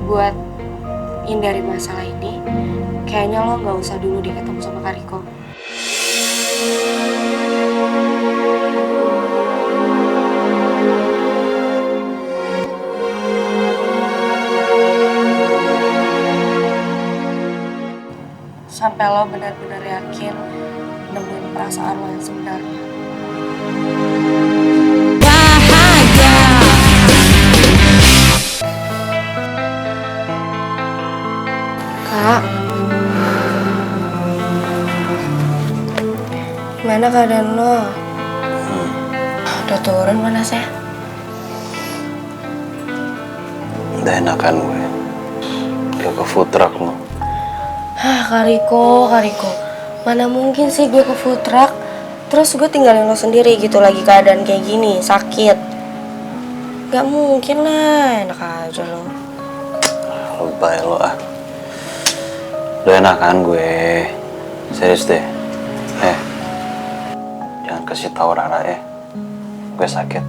buat hindari masalah ini, kayaknya lo gak usah dulu deh ketemu sama Kak Riko. Sampai lo benar-benar yakin nemuin perasaan lo yang sebenarnya. Kak, gimana keadaan lo? Udah turun panasnya? Udah enakan gue. Gak ke food truck lo. Kak Riko. Mana mungkin sih gue ke food truck, terus gue tinggalin lo sendiri gitu lagi keadaan kayak gini, sakit. Gak mungkin lah, enak aja lo. Lebay lo ah. Udah enakan gue. Serius deh. Jangan kasih tahu Rara ya. Gue sakit.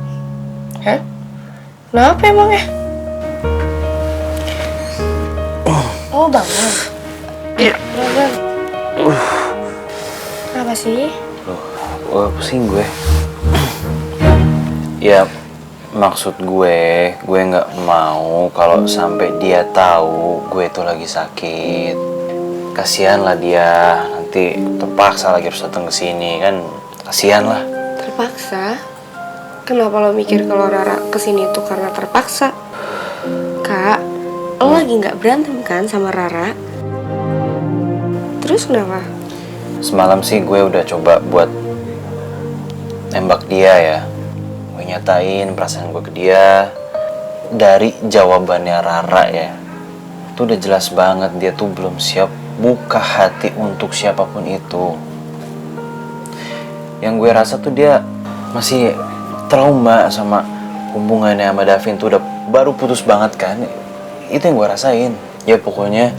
Hah? Kenapa emang ya? Oh bangun. Iya. Bangun. Kenapa sih? Pusing gue. Ya maksud gue nggak mau kalau sampai dia tahu gue itu lagi sakit. Kasihan lah dia, nanti terpaksa lagi harus datang ke sini kan, kasihan lah. Terpaksa? Kenapa lo mikir kalau Rara kesini itu karena terpaksa? Kak, lo lagi nggak berantem kan sama Rara? Terus kenapa? Semalam sih gue udah coba buat nembak dia ya. Gue nyatain perasaan gue ke dia. Dari jawabannya Rara ya, itu udah jelas banget dia tuh belum siap buka hati untuk siapapun itu. Yang gue rasa tuh dia masih trauma sama hubungannya sama Davin tuh udah baru putus banget kan. Itu yang gue rasain. Ya pokoknya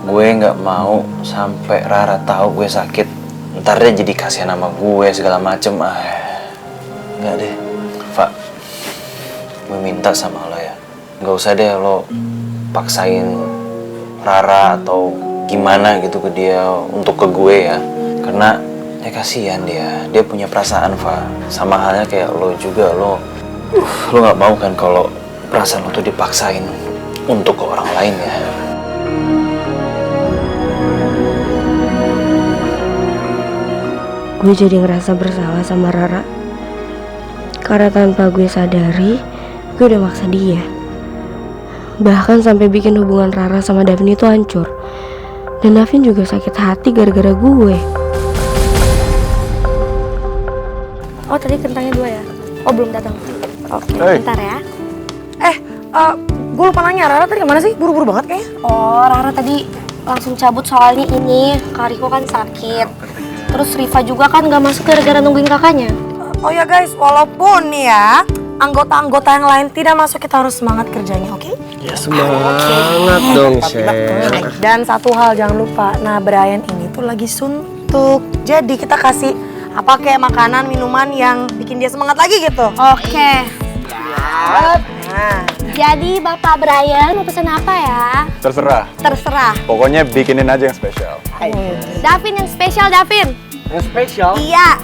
gue nggak mau sampai Rara tahu gue sakit. Ntar dia jadi kasihan sama gue segala macem. Nggak deh, Pak. Gue minta sama lo ya, nggak usah deh lo paksain Rara atau gimana gitu ke dia untuk ke gue ya. Karena ya kasihan dia punya perasaan, Fa. Sama halnya kayak lo juga, lo nggak mau kan kalau perasaan lo tuh dipaksain untuk ke orang lain ya. Gue jadi ngerasa bersalah sama Rara. Karena tanpa gue sadari, gue udah maksa dia. Bahkan sampai bikin hubungan Rara sama Davin itu hancur. Dan Davin juga sakit hati gara-gara gue. Oh tadi kentangnya 2 ya? Oh belum datang. Oke, bentar ya. Gue lupa nanya, Rara tadi kemana sih? Buru-buru banget kayaknya. Oh Rara tadi langsung cabut soalnya ini Kak Riko kan sakit. Terus Riva juga kan gak masuk gara-gara nungguin kakaknya. Oh ya guys, walaupun nih ya anggota-anggota yang lain tidak masuk, kita harus semangat kerjanya, oke? Ya semangat dong, Share. Dan satu hal jangan lupa, nah Brian ini tuh lagi suntuk. Jadi kita kasih apa kayak makanan, minuman yang bikin dia semangat lagi gitu. Oke. Nah, Jadi Bapak Brian mau pesan apa ya? Terserah. Terserah. Pokoknya bikinin aja yang spesial. Davin yang spesial, Davin. Yang spesial? Iya.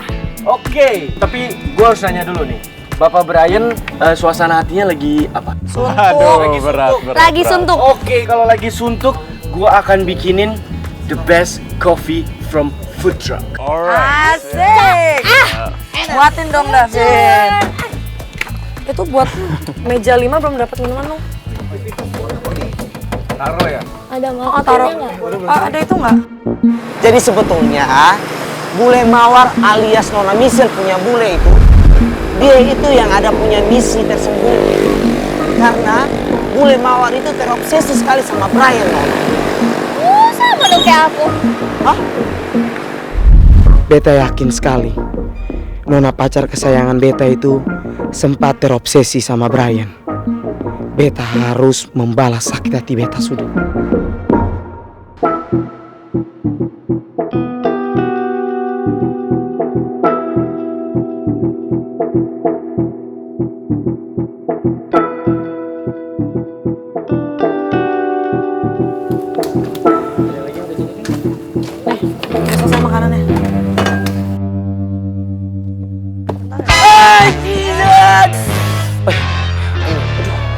Oke, tapi gue harus nanya dulu nih. Bapak Brian, suasana hatinya lagi apa? Aduh, berat. Lagi suntuk. Oke, kalau lagi suntuk, gue akan bikinin the best coffee from food truck. Alright. asik. Buatin dong Davin. Itu buat meja 5 belum dapat minuman dong. Taruh ya. Ada mau Oh, taruh. Ada itu nggak? Jadi sebetulnya bule mawar alias Nona Michelle punya bule itu, dia itu yang ada punya misi tersembunyi. Karena bule mawar itu terobsesi sekali sama Brian, Nona. sama dong kayak aku. Hah? Beta yakin sekali Nona pacar kesayangan Beta itu sempat terobsesi sama Brian. Beta harus membalas sakit hati Beta sudah.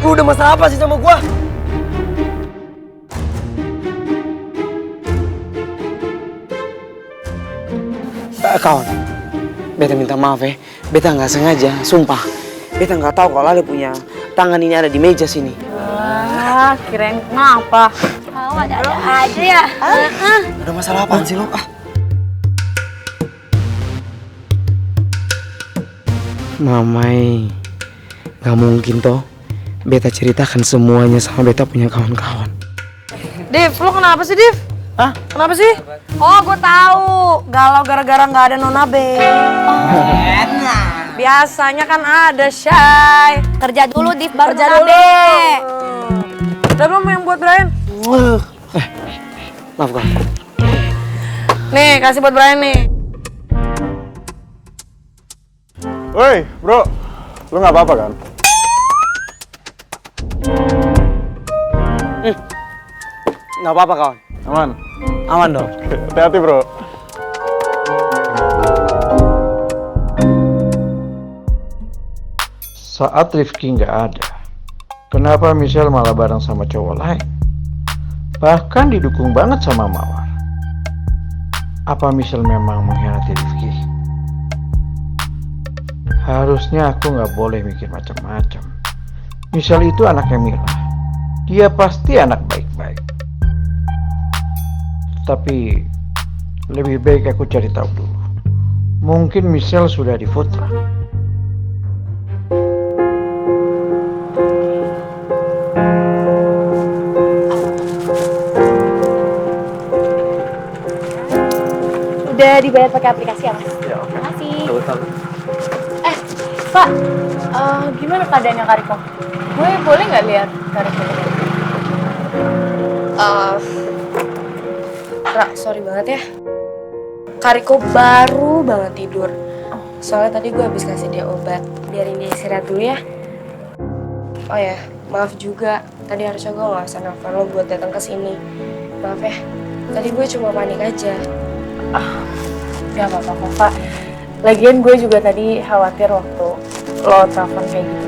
Lu udah masalah apa sih sama gua? Kawan, beta minta maaf ya. Beta nggak sengaja, sumpah. Beta nggak tahu kalau Ale punya tangan ini ada di meja sini. Ah, kirain kenapa? Oh, ada aja ya. Ada masalah apaan sih lo? Mamai, nggak mungkin toh. Beta ceritakan semuanya sama beta punya kawan-kawan. Div, lu kenapa sih, Div? Hah? Kenapa sih? Oh, gue tahu. Galau gara-gara nggak ada Nona B. Biasanya kan ada, Shay. Kerja dulu, Div, baru Kerja Nona dulu. B. Udah belum yang buat Brian? Maaf kawan. Nih, kasih buat Brian nih. Woi, bro. Lu nggak apa-apa kan? Nggak apa-apa kawan. Aman? Aman dong. Oke, hati-hati, bro. Saat Rifki nggak ada, kenapa Michelle malah bareng sama cowok lain? Bahkan didukung banget sama Mawar. Apa Michelle memang mengkhianati Rifki? Harusnya aku nggak boleh mikir macam-macam. Michelle itu anaknya Mila. Dia pasti anak baik-baik. Tapi lebih baik aku cari tahu dulu. Mungkin Michelle sudah di Futra. Udah dibayar pakai aplikasi ya, Mas? Ya, oke. Makasih. Pak, gimana keadaannya Kariko? Gue boleh nggak lihat Kariko? Ra, sorry banget ya. Kariko baru banget tidur. Soalnya tadi gue habis kasih dia obat. Biarin dia istirahat dulu ya. Oh ya, maaf juga. Tadi harusnya gue nggak usah nelfon lo buat datang ke sini. Maaf ya. Tadi gue cuma panik aja. Gak apa-apa kok, Pak. Lagian gue juga tadi khawatir waktu lo telepon kayak gitu.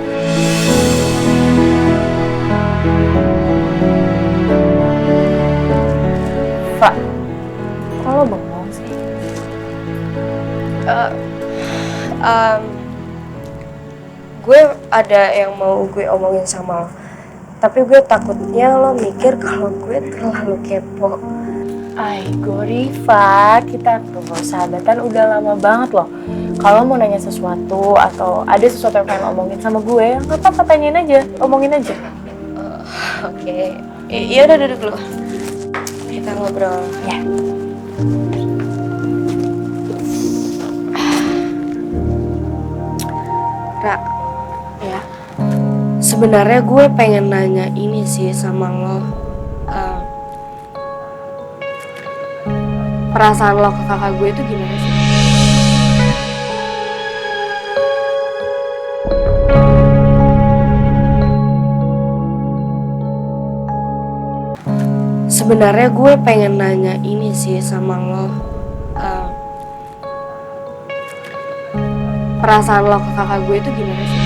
Pak, kok lo bengong sih? Gue ada yang mau gue omongin sama lo. Tapi gue takutnya lo mikir kalau gue terlalu kepo. Aigo Riva, kita tuh sahabatan udah lama banget loh. Kalau mau nanya sesuatu atau ada sesuatu yang pengen omongin sama gue, nggak apa-apa, tanyain aja, omongin aja. Oke. Iya udah duduk dulu. Kita ngobrol. Ya. Ra, Ya. sebenarnya gue pengen nanya ini sih sama lo. Perasaan lo ke kakak gue itu gimana sih? Sebenarnya gue pengen nanya ini sih sama lo. Perasaan lo ke kakak gue itu gimana sih?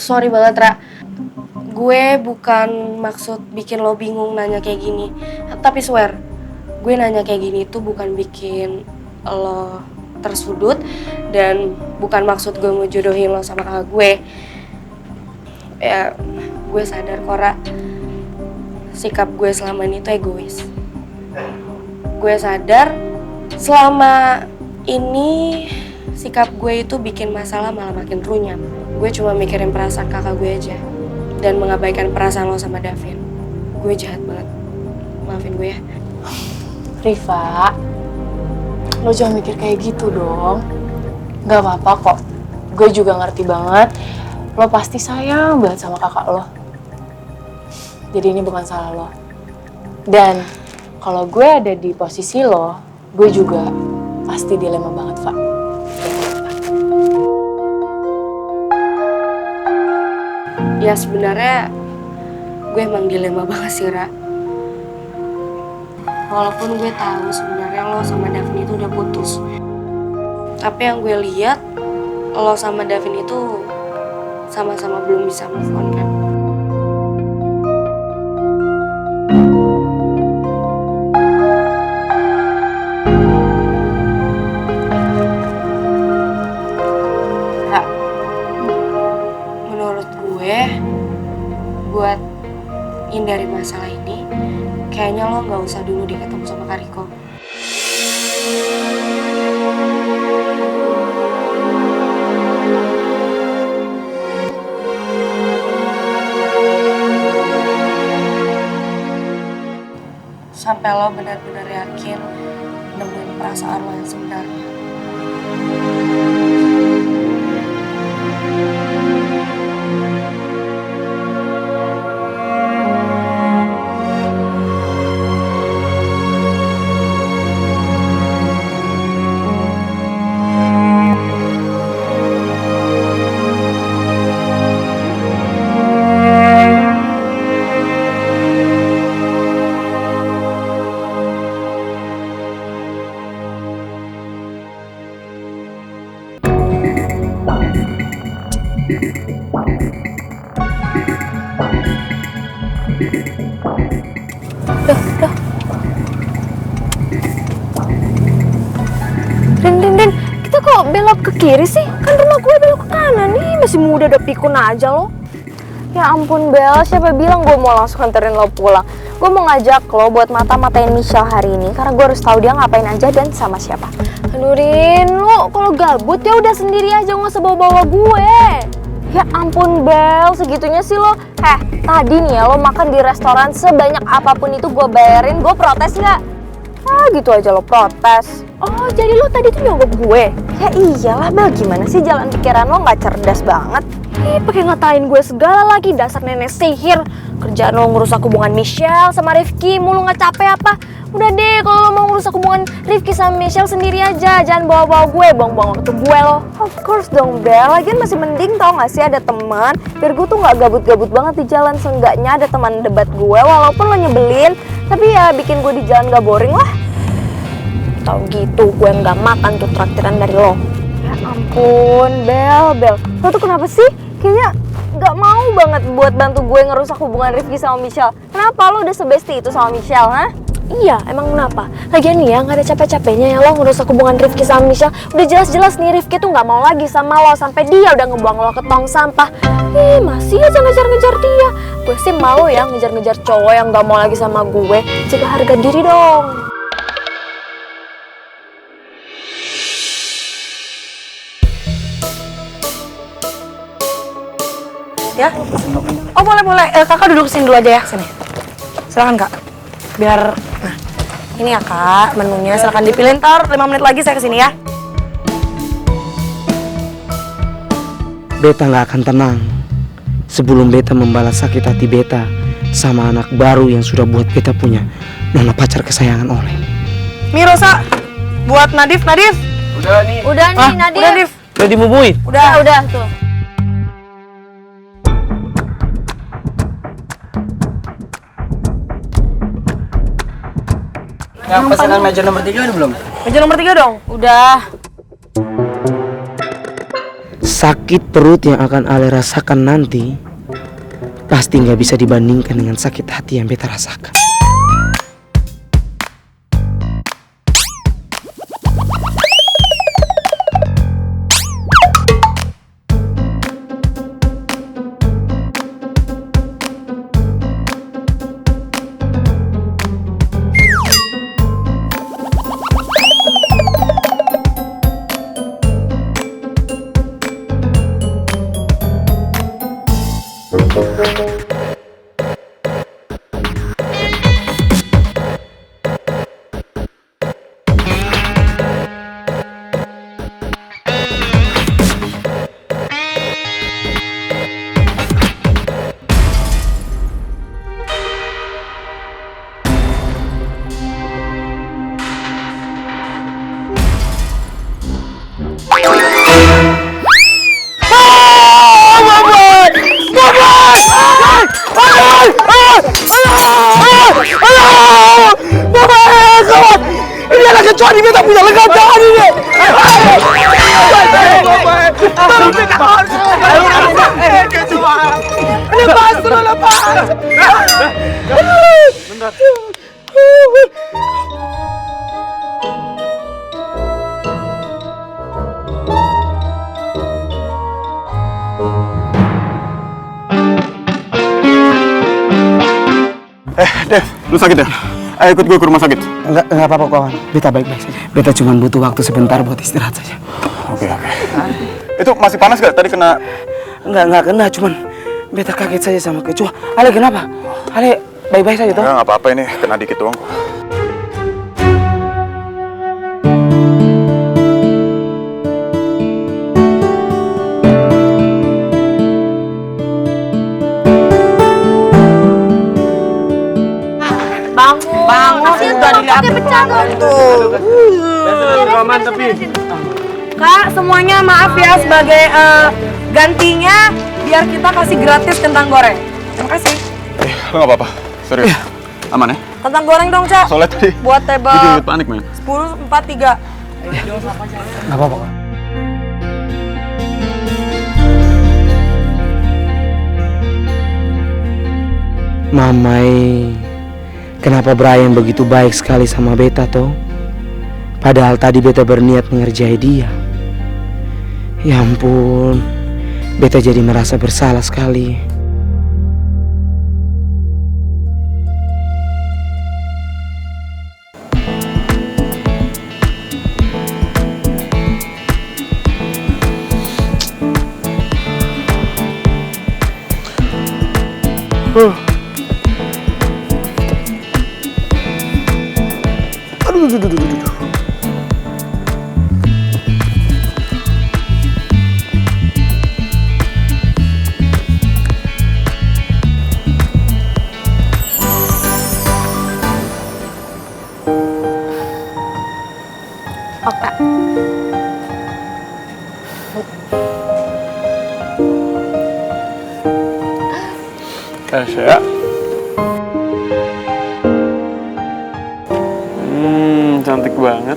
Sorry banget, Ra. Gue bukan maksud bikin lo bingung nanya kayak gini. Tapi swear, gue nanya kayak gini tuh bukan bikin lo tersudut. Dan bukan maksud gue mau jodohin lo sama kakak gue. Ya, gue sadar kok, Ra. Sikap gue selama ini tuh egois. Gue sadar selama ini sikap gue itu bikin masalah malah makin runyam. Gue cuma mikirin perasaan kakak gue aja. Dan mengabaikan perasaan lo sama Davin. Gue jahat banget. Maafin gue ya. Riva, lo jangan mikir kayak gitu dong. Gak apa-apa kok. Gue juga ngerti banget. Lo pasti sayang banget sama kakak lo. Jadi ini bukan salah lo. Dan kalau gue ada di posisi lo, gue juga pasti dilema banget, Pak. Ya sebenarnya gue emang dilema banget sih, Ra. Walaupun gue tahu sebenarnya lo sama Davin itu udah putus. Tapi yang gue lihat, lo sama Davin itu sama-sama belum bisa move on kan. Ra, menurut gue, buat hindari masalah ini, kayaknya lo nggak usah dulu deh ketemu sama Kariko. Sampai lo benar-benar yakin nemuin perasaan lo yang sebenarnya. Din, kita kok belok ke kiri sih? Kan rumah gue belok ke kanan nih, masih muda udah pikun aja lo. Ya ampun Bel, siapa bilang gue mau langsung anterin lo pulang? Gue mau ngajak lo buat mata-matain Michelle hari ini, karena gue harus tahu dia ngapain aja dan sama siapa. Aduh Rin, lo kalau gabut ya udah sendiri aja, nggak usah bawa-bawa gue. Ya ampun Bel, segitunya sih lo. Tadi nih ya lo makan di restoran sebanyak apapun itu gue bayarin, gue protes nggak? Gitu aja lo protes. Oh, jadi lo tadi tuh nyogok gue? Ya iyalah Bel, gimana sih jalan pikiran lo nggak cerdas banget? Pakai ngatain gue segala lagi, dasar nenek sihir. Kerjaan lo ngerusak hubungan Michelle sama Rifki, mulu nggak capek apa? Udah deh, kalau lo mau ngerusak hubungan Rifki sama Michelle sendiri aja, jangan bawa-bawa gue, buang-buang waktu gue lo. Of course dong Bel, lagian masih mending tau gak sih ada teman, biar gue tuh nggak gabut-gabut banget di jalan. Seenggaknya ada teman debat gue, walaupun lo nyebelin, tapi ya bikin gue di jalan gak boring lah. Tau gitu, gue nggak makan tuh traktiran dari lo. Ya ampun, Bel, lo tuh kenapa sih? Kayaknya nggak mau banget buat bantu gue ngerusak hubungan Rifki sama Michelle. Kenapa lo udah sebesti itu sama Michelle, ha? Iya, emang kenapa? Lagian nih ya, nggak ada capek-capeknya ya lo ngerusak hubungan Rifki sama Michelle. Udah jelas-jelas nih Rifki tuh nggak mau lagi sama lo, sampai dia udah ngebuang lo ke tong sampah. Masih aja ngejar-ngejar dia. Gue sih mau ya ngejar-ngejar cowok yang nggak mau lagi sama gue. Jaga harga diri dong. Ya? Oh boleh. Kakak duduk sini dulu aja ya, sini. Silakan kak. Biar, nah ini ya kak menunya, silakan dipilih, ntar 5 menit lagi saya kesini ya. Beta nggak akan tenang sebelum beta membalas sakit hati beta sama anak baru yang sudah buat beta punya nona pacar kesayangan oleh. Nih Rosa, buat Nadif. Udah nih. Udah nih Nadia. Udah Nadif. Udah dibubuin. Udah tuh. Yang pesanan meja nomor 3 udah belum? Meja nomor 3 dong. Udah. Sakit perut yang akan Ale rasakan nanti pasti nggak bisa dibandingkan dengan sakit hati yang beta rasakan. kecoa di beta punya lengan jangan ini. Lepas dulu lepas. Dev, lu sakit ya? Ayo ikut gue ke rumah sakit. Enggak apa-apa kawan. Beta baik-baik saja. Beta cuma butuh waktu sebentar buat istirahat saja. Oke. Itu masih panas gak? Tadi kena... Enggak kena, cuman beta kaget saja sama kecoa. Ale kenapa? Ale baik-baik saja toh? Enggak apa-apa ini, kena dikit doang. Bangun, sudah dilihat tuh. Kak, semuanya maaf ya sebagai gantinya biar kita kasih gratis kentang goreng. Terima kasih. Lu gak apa-apa, serius. Aman ya? Kentang goreng dong, Cak. Soalnya tadi Buat table bikin panik, men. 10, 4, 3. Enggak apa-apa. Kak. Mamai, kenapa Brian begitu baik sekali sama beta toh? Padahal tadi beta berniat mengerjai dia. Ya ampun, beta jadi merasa bersalah sekali. Aduh. Oke. Tasya. Cantik banget.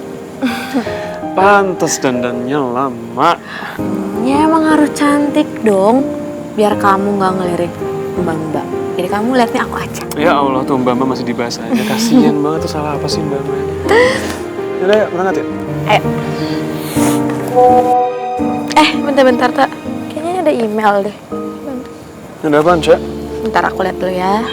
Pantes dandannya lama. Ya emang harus cantik dong, biar kamu nggak ngelirik mbak-mbak. Jadi kamu liatnya aku aja. Ya Allah, tuh Mbak masih dibahas aja. Kasian banget tuh, salah apa sih Mbak ini? Yaudah, yuk, berangkat ya? Ayo. Bentar, Tak. Kayaknya ada email deh. Ada apaan, Cak? Bentar aku lihat dulu ya.